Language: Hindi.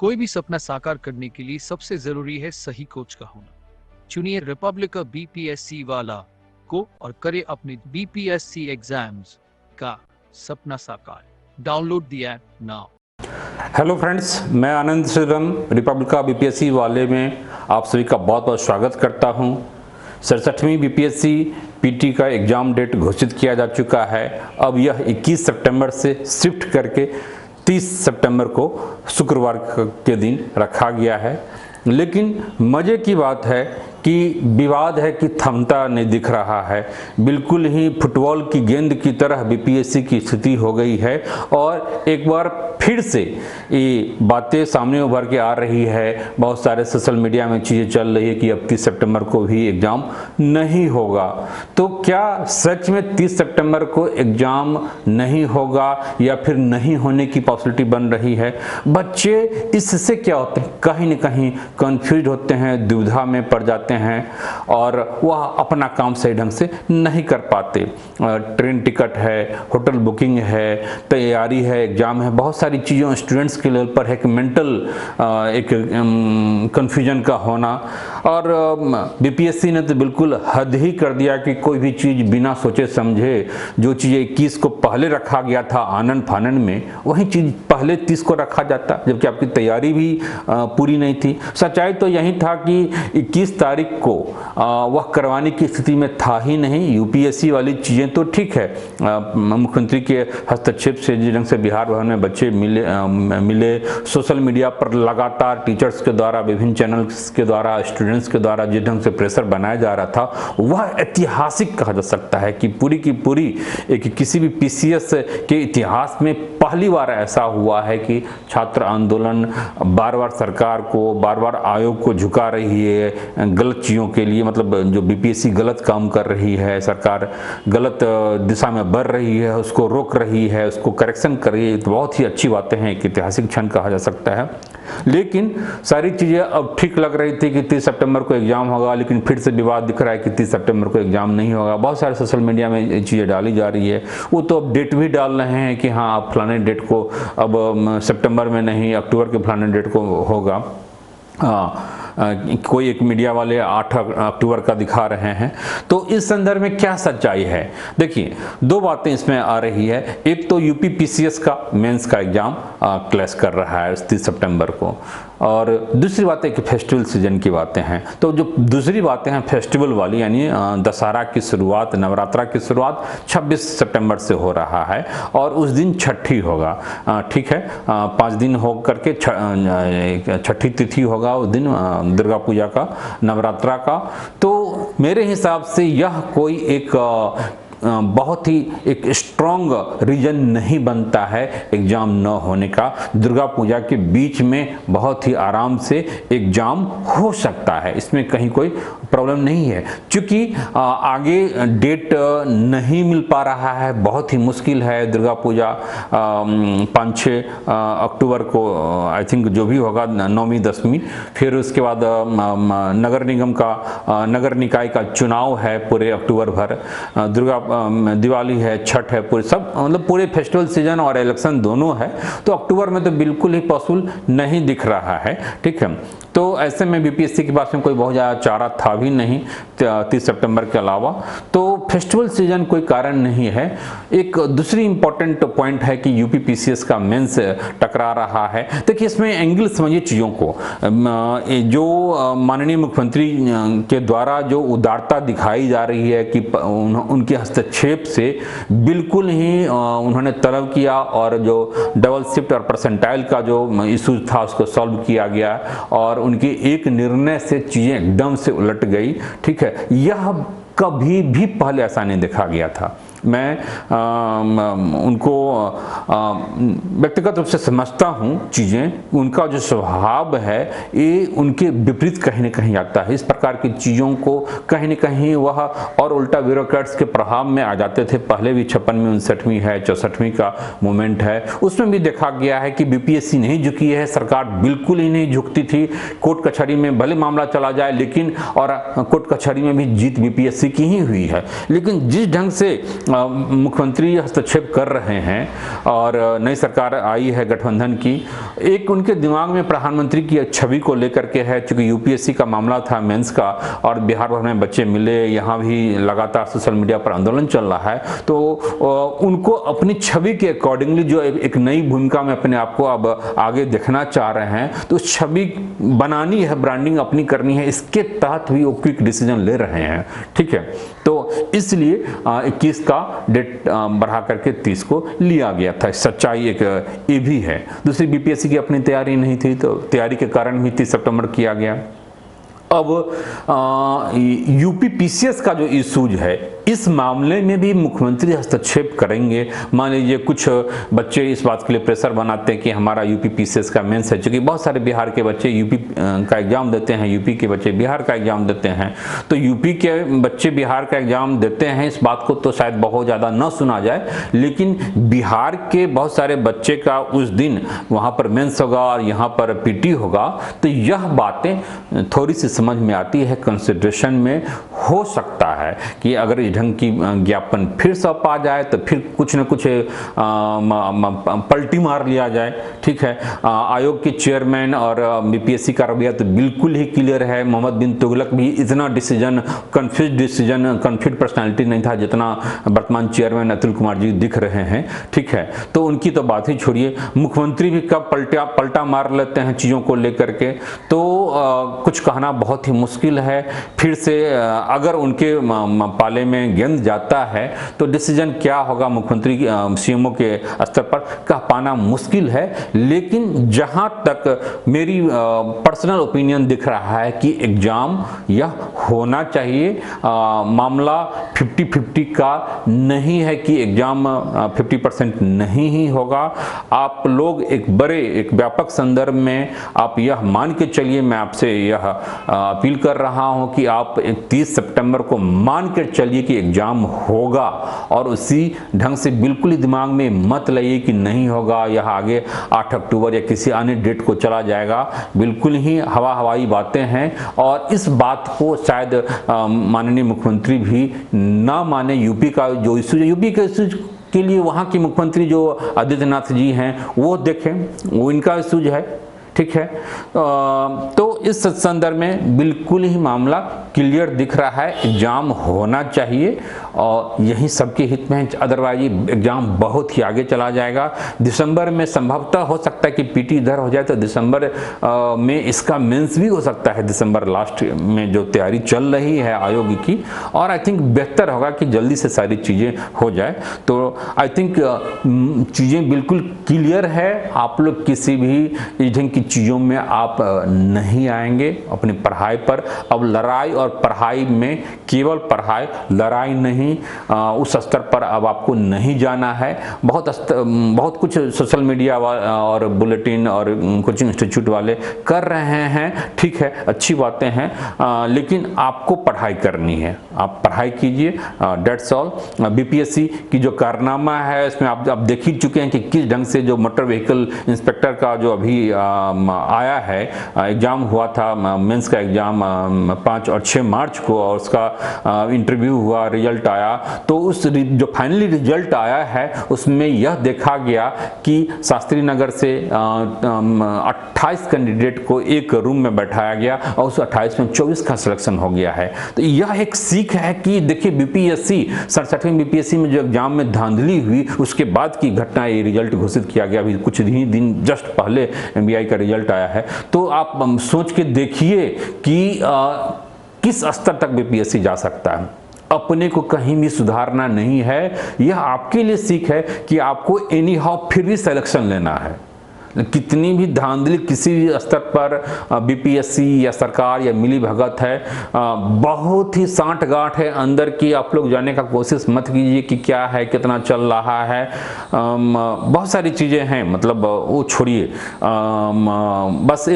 कोई भी सपना साकार करने के लिए सबसे जरूरी है सही कोच का होना। चुनिए रिपब्लिका बीपीएससी वाला को और करे अपने बीपीएससी एग्जाम्स का सपना साकार। Download the app now. Hello friends, मैं आनंद श्रीधरन रिपब्लिका बीपीएससी वाले में आप सभी का बहुत बहुत स्वागत करता हूं। 67वीं बीपीएससी पीटी का एग्ज़ाम डेट घोषित किया जा चुका है। अब यह 21 सितंबर से शिफ्ट करके 30 सितंबर को शुक्रवार के दिन रखा गया है। लेकिन मज़े की बात है कि विवाद है कि थमता नहीं दिख रहा है। बिल्कुल ही फुटबॉल की गेंद की तरह बीपीएससी की स्थिति हो गई है और एक बार फिर से ये बातें सामने उभर के आ रही है। बहुत सारे सोशल मीडिया में चीज़ें चल रही है कि अब 30 सितंबर को भी एग्ज़ाम नहीं होगा। तो क्या सच में 30 सितंबर को एग्ज़ाम नहीं होगा या फिर नहीं होने की पॉसिबिलिटी बन रही है? बच्चे इससे क्या होते हैं, कहीं न कहीं कंफ्यूज होते हैं, दुविधा में पड़ जाते हैं और वह अपना काम सही ढंग से नहीं कर पाते। ट्रेन टिकट है, होटल बुकिंग है, तैयारी है, एग्ज़ाम है, बहुत सारी चीज़ों स्टूडेंट्स के लेवल पर है कि मेंटल एक कन्फ्यूजन का होना। और बीपीएससी ने तो बिल्कुल हद ही कर दिया कि कोई भी चीज़ बिना सोचे समझे, जो चीज़ 21 को पहले रखा गया था आनन फानन में, वही चीज़ पहले 30 को रखा जाता, जबकि आपकी तैयारी भी पूरी नहीं थी। सच्चाई तो यही था कि 21 तारीख को वह करवाने की स्थिति में था ही नहीं। यूपीएससी वाली चीज़ें तो ठीक है, मुख्यमंत्री के हस्तक्षेप से जिस ढंग से बिहार भवन में बच्चे मिले, सोशल मीडिया पर लगातार टीचर्स के द्वारा, विभिन्न चैनल्स के द्वारा, स्टूडेंट्स के द्वारा जिस ढंग से प्रेशर बनाया जा रहा था, वह ऐतिहासिक कहा जा सकता है कि पूरी की पूरी एक किसी भी पीसीएस के इतिहास में पहली बार ऐसा हुआ है कि छात्र आंदोलन बार बार सरकार को, बार बार आयोग को झुका रही है गलत चीज़ों के लिए। मतलब जो बीपीएससी गलत काम कर रही है, सरकार गलत दिशा में बढ़ रही है, उसको रोक रही है, उसको करेक्शन कर रही है। तो बहुत ही अच्छी बातें हैं, एक ऐतिहासिक क्षण कहा जा सकता है। लेकिन सारी चीज़ें अब ठीक लग रही थी कि 30 सितंबर को एग्ज़ाम होगा, लेकिन फिर से विवाद दिख रहा है कि 30 सितंबर को एग्ज़ाम नहीं होगा। बहुत सारे सोशल मीडिया में चीज़ें डाली जा रही है। वो तो अब डेट भी डाल रहे हैं कि हाँ, अब फलाने डेट को, अब सितंबर में नहीं, अक्टूबर के फलाने डेट को होगा। कोई एक मीडिया वाले 8 अक्टूबर का दिखा रहे हैं। तो इस संदर्भ में क्या सच्चाई है? देखिए, दो बातें इसमें आ रही है। एक तो यूपी पीसीएस का मेंस का एग्ज़ाम क्लैश कर रहा है 30 सितंबर को, और दूसरी बात है कि फेस्टिवल सीजन की बातें हैं। तो जो दूसरी बातें हैं फेस्टिवल वाली, यानी दशहरा की शुरुआत, नवरात्रा की शुरुआत 26 सितंबर से हो रहा है और उस दिन छठी होगा। ठीक है, 5 दिन हो करके छठी तिथि होगा उस दिन, दुर्गा पूजा का, नवरात्रा का। तो मेरे हिसाब से यह कोई एक बहुत ही एक स्ट्रॉन्ग रीजन नहीं बनता है एग्ज़ाम न होने का। दुर्गा पूजा के बीच में बहुत ही आराम से एग्ज़ाम हो सकता है, इसमें कहीं कोई प्रॉब्लम नहीं है। चूँकि आगे डेट नहीं मिल पा रहा है, बहुत ही मुश्किल है। दुर्गा पूजा 5-6 अक्टूबर को आई थिंक जो भी होगा, 9वीं 10वीं, फिर उसके बाद नगर निगम का, नगर निकाय का चुनाव है पूरे अक्टूबर भर, दिवाली है, छठ है, पूरे सब मतलब पूरे फेस्टिवल सीजन और इलेक्शन दोनों है। तो अक्टूबर में तो बिल्कुल ही पॉसिबल नहीं दिख रहा है। ठीक है, तो ऐसे में बीपीएससी के पास में कोई बहुत ज़्यादा चारा था भी नहीं 30 सितंबर के अलावा। तो फेस्टिवल सीजन कोई कारण नहीं है। एक दूसरी इंपॉर्टेंट पॉइंट है कि यूपी पीसीएस का मेंस टकरा रहा है। देखिए, इसमें एंगल समझिए चीज़ों को। जो माननीय मुख्यमंत्री के द्वारा जो उदारता दिखाई जा रही है कि उनके हस्तक्षेप से बिल्कुल ही उन्होंने तलब किया और जो डबल शिफ्ट और परसेंटाइल का जो इशू था उसको सॉल्व किया गया और उनके एक निर्णय से चीज़ें एकदम से उलट गई। ठीक है, यह कभी भी पहले ऐसा नहीं देखा गया था। मैं उनको व्यक्तिगत रूप से समझता हूँ चीज़ें, उनका जो स्वभाव है ये उनके विपरीत कहीं न कहीं आता है। इस प्रकार की चीज़ों को कहीं न कहीं वह और उल्टा ब्यूरोक्रेट्स के प्रभाव में आ जाते थे। पहले भी 56 में 59वीं है, 64वीं का मूवमेंट है, उसमें भी देखा गया है कि बीपीएससी नहीं झुकी है, सरकार बिल्कुल ही नहीं झुकती थी। कोर्ट कचहरी में भले मामला चला जाए, लेकिन और कोर्ट कचहरी में भी जीत बीपीएससी की ही हुई है। लेकिन जिस ढंग से मुख्यमंत्री हस्तक्षेप कर रहे हैं और नई सरकार आई है गठबंधन की, एक उनके दिमाग में प्रधानमंत्री की छवि को लेकर के है, क्योंकि यूपीएससी का मामला था मेंस का और बिहार भर में बच्चे मिले, यहाँ भी लगातार सोशल मीडिया पर आंदोलन चल रहा है, तो उनको अपनी छवि के अकॉर्डिंगली जो एक नई भूमिका में अपने आप को अब आगे देखना चाह रहे हैं, तो छवि बनानी है, ब्रांडिंग अपनी करनी है, इसके तहत भी वो क्विक डिसीजन ले रहे हैं। ठीक है, तो इसलिए 21 का डेट बढ़ा करके 30 को लिया गया था। सच्चाई एक ये भी है। दूसरी बीपीएससी की अपनी तैयारी नहीं थी, तो तैयारी के कारण भी 30 सितंबर किया गया। अब यूपी पीसीएस का जो इशूज है, इस मामले में भी मुख्यमंत्री हस्तक्षेप करेंगे। मान लीजिए कुछ बच्चे इस बात के लिए प्रेशर बनाते हैं कि हमारा यूपी पीसीएस का मेंस है, क्योंकि बहुत सारे बिहार के बच्चे यूपी का एग्जाम देते हैं, यूपी के बच्चे बिहार का एग्जाम देते हैं, तो यूपी के बच्चे बिहार का एग्जाम देते हैं, इस बात को तो शायद बहुत ज़्यादा न सुना जाए, लेकिन बिहार के बहुत सारे बच्चे का उस दिन वहाँ पर मेंस होगा और यहाँ पर पीटी होगा, तो यह बातें थोड़ी सी समझ में आती है, कंसिडरेशन में हो सकता है कि अगर इस ढंग की ज्ञापन फिर सौंप आ जाए तो फिर कुछ न कुछ पलटी मार लिया जाए। ठीक है, आयोग के चेयरमैन और बीपीएससी का रवैया तो बिल्कुल ही क्लियर है। मोहम्मद बिन तुगलक भी इतना कन्फ्यूज पर्सनालिटी नहीं था जितना वर्तमान चेयरमैन अतुल कुमार जी दिख रहे हैं। ठीक है, तो उनकी तो बात ही छोड़िए, मुख्यमंत्री भी कब पलटा मार लेते हैं चीज़ों को लेकर के, तो कुछ कहना बहुत ही मुश्किल है। फिर से अगर उनके पाले में गेंद जाता है तो डिसीजन क्या होगा मुख्यमंत्री सीएमओ के स्तर पर कह पाना मुश्किल है। लेकिन जहां तक मेरी पर्सनल ओपिनियन दिख रहा है कि एग्जाम यह होना चाहिए, मामला 50-50 का नहीं है कि एग्जाम 50% नहीं ही होगा। आप लोग एक व्यापक संदर्भ में आप यह मान के चलिए, मैं आपसे यह अपील कर रहा हूं कि आप 30 सितंबर को मान कर चलिए कि एग्जाम होगा, और उसी ढंग से बिल्कुल ही दिमाग में मत लाइए कि नहीं होगा, यह आगे 8 अक्टूबर या किसी अन्य डेट को चला जाएगा। बिल्कुल ही हवाई बातें हैं, और इस बात को शायद माननीय मुख्यमंत्री भी ना माने। यूपी का जो इशू है, यूपी के इशू के लिए वहाँ के मुख्यमंत्री जो आदित्यनाथ जी हैं वो देखें, वो इनका इशूज है। ठीक है, तो इस संदर्भ में बिल्कुल ही मामला क्लियर दिख रहा है, एग्जाम होना चाहिए और यही सबके हित में है। अदरवाइज एग्जाम बहुत ही आगे चला जाएगा। दिसंबर में संभवतः हो सकता है कि पीटी इधर हो जाए तो दिसंबर में इसका मेंस भी हो सकता है, दिसंबर लास्ट में जो तैयारी चल रही है आयोग की। और आई थिंक बेहतर होगा कि जल्दी से सारी चीज़ें हो जाए। तो आई थिंक चीज़ें बिल्कुल क्लियर है। आप लोग किसी भी ढंग की चीज़ों में आप नहीं आएंगे अपनी पढ़ाई पर। अब लड़ाई और पढ़ाई में केवल पढ़ाई, लड़ाई नहीं, उस स्तर पर अब आपको नहीं जाना है। बहुत कुछ सोशल मीडिया और बुलेटिन और कोचिंग इंस्टीट्यूट वाले कर रहे हैं, ठीक है, अच्छी बातें हैं, लेकिन आपको पढ़ाई करनी है। आप पढ़ाई कीजिए, डेट्स ऑल। बीपीएससी की जो कारनामा है इसमें आप देख ही चुके हैं कि किस ढंग से जो मोटर व्हीकल इंस्पेक्टर का जो अभी आया है, एग्जाम हुआ था, मेंस का एग्जाम 5 और 6 मार्च को, और उसका इंटरव्यू हुआ, रिजल्ट आया। तो उस जो फाइनली रिजल्ट आया है उसमें यह देखा गया कि शास्त्री नगर से 28 कैंडिडेट को एक रूम में बैठाया गया और उस 28 में 24 का सिलेक्शन हो गया है। तो यह एक सीख है कि देखिए बीपीएससी 67वीं बीपीएससी में जो एग्जाम में धांधली हुई उसके बाद की घटना, ये रिजल्ट घोषित किया गया अभी कुछ ही दिन जस्ट पहले एमबीआई का रिजल्ट आया है। तो आप सोच के देखिए कि किस स्तर तक बीपीएससी जा सकता है। अपने को कहीं भी सुधारना नहीं है, यह आपके लिए सीख है कि आपको एनी हाउ फिर भी सिलेक्शन लेना है। कितनी भी धांधली किसी भी स्तर पर बीपीएससी या सरकार या मिली भगत है, बहुत ही सांठ गांठ है अंदर की। आप लोग जाने का कोशिश मत कीजिए कि क्या है, कितना चल रहा है, बहुत सारी चीज़ें हैं, मतलब वो छोड़िए, बस